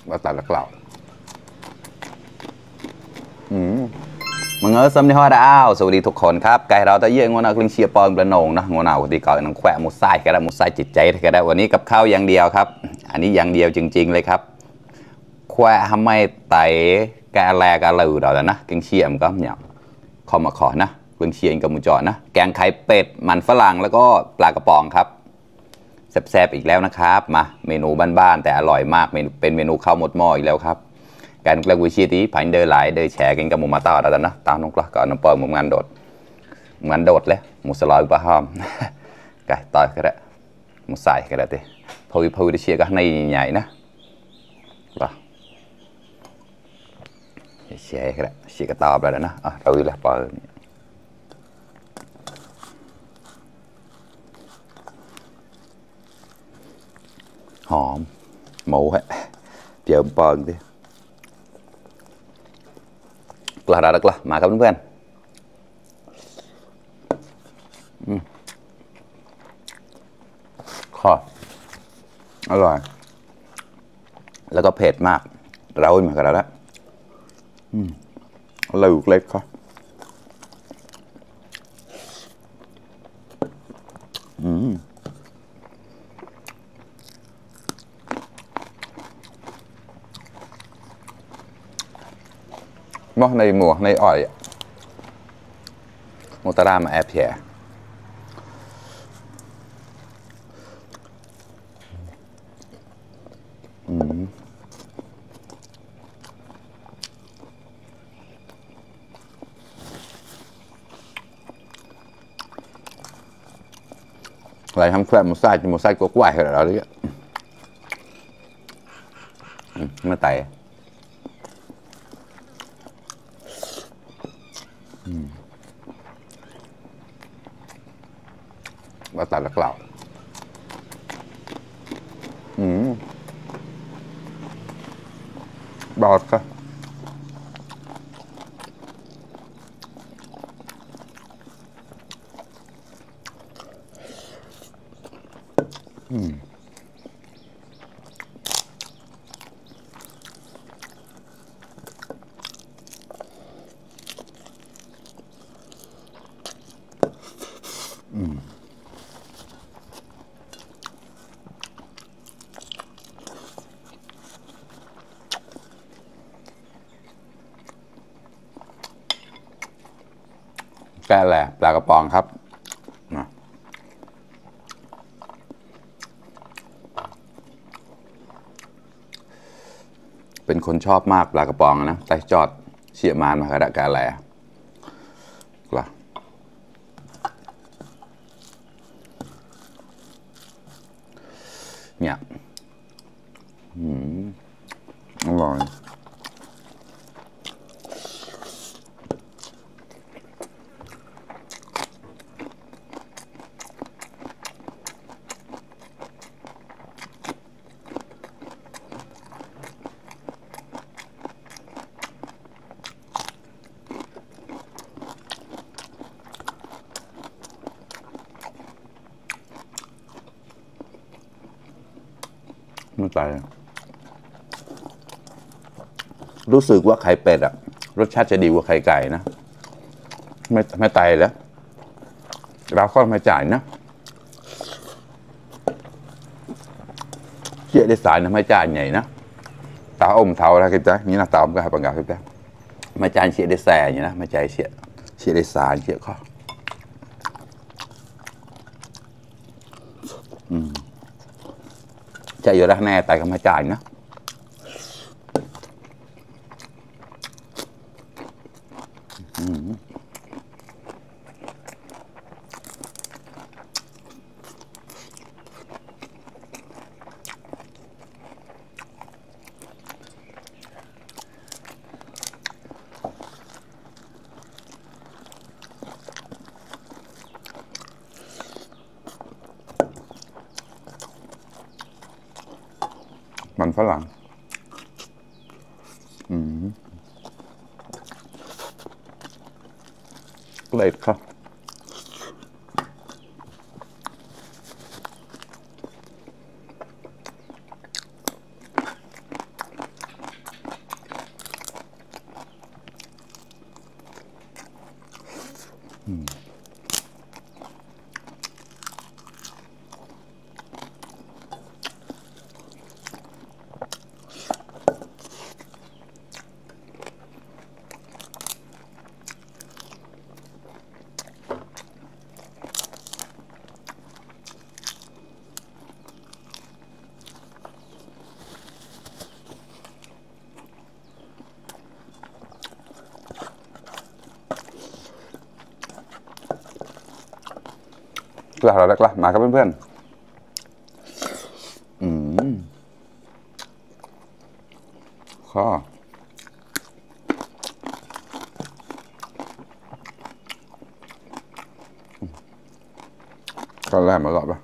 ว่าตัดละกล่าวมึงซ้ำในห้อดาวสวัสดีทุกคนครับไก่เราจะเยี่ยงงวนาคลิงเชียร์ปอนประนงนะงวนาคนที่เก่านังแขวะมุดไส้ก็ได้มุดไส้จิตใจก็ได้วันนี้กับข้าวอย่างเดียวครับอันนี้อย่างเดียวจริงๆเลยครับแขวะทำไมไต่กะแลกะลือเรานะคลิงเชียร์มันก็เนี่ยคอมาขอนะคลิงเชียร์กับมูจอนะแกงไข่เป็ดมันฝรั่งแล้วก็ปลากระป๋องครับแซ่บๆอีกแล้วนะครับมาเมนูบ้านๆแต่อร่อยมากเป็นเมนูข้าวหมดหม้ออีกแล้วครับการกลางวิชีที่ผ่านเดินหลายเดินแฉกันกับหมูมาต่อแล้วนะตามน้องกล้าก่อนน้องปอยหมูงานโดดเลยหมูสลอยปลาหอมไก่ต่อยก็ได้หมูใส่ก็ได้ทีพอวิเชียก็ในใหญ่นะป่ะเชียก็ได้เชียก็ตอบแล้วนะเราดูแลปอยหอมหมูฮะเดี๋ยวปอยดิกล้าดักละมาครับเพื่อนๆข้ออร่อยแล้วก็เผ็ดมากเราเหมือนกันแล้วลูกเล็กเขามอในหมวกในอ้อยโมตารามาแอบแย่อะไรทำแคลมมุสไซก็กวายเหรอเนี่ยมาไต่ว่าตัดละกล่าวบอดค่ะแกแหละปลากระป๋องครับเป็นคนชอบมากปลากระป๋องนะแต่จอดเชี่ยมานมากระแกแหละกล่ะเนี่ยอร่อยไม่ตายรู้สึกว่าไข่เป็ดอะรสชาติจะดีกว่าไข่ไก่นะไม่ตายแล้วเราก็ไม่จ่ายนะเชี่ยได้สายนะไม่จ่ายใหญ่นะตาอมเทาอะไรกันจ้ะนี่นะตาอมก็ให้ปังกากันจ้ะไม่จ่ายเชี่ยได้แส่อย่างนะไม่จ่ายเชี่ยได้สายเชี่ยข้อจะอยู่ด้านแน่แต่ก็ไม่จ่ายนะมันฝรั่งเล็ดครับ กล้าเราได้กล้ามาครับเพื่อนๆข้อก็แรกมาหลอดปะ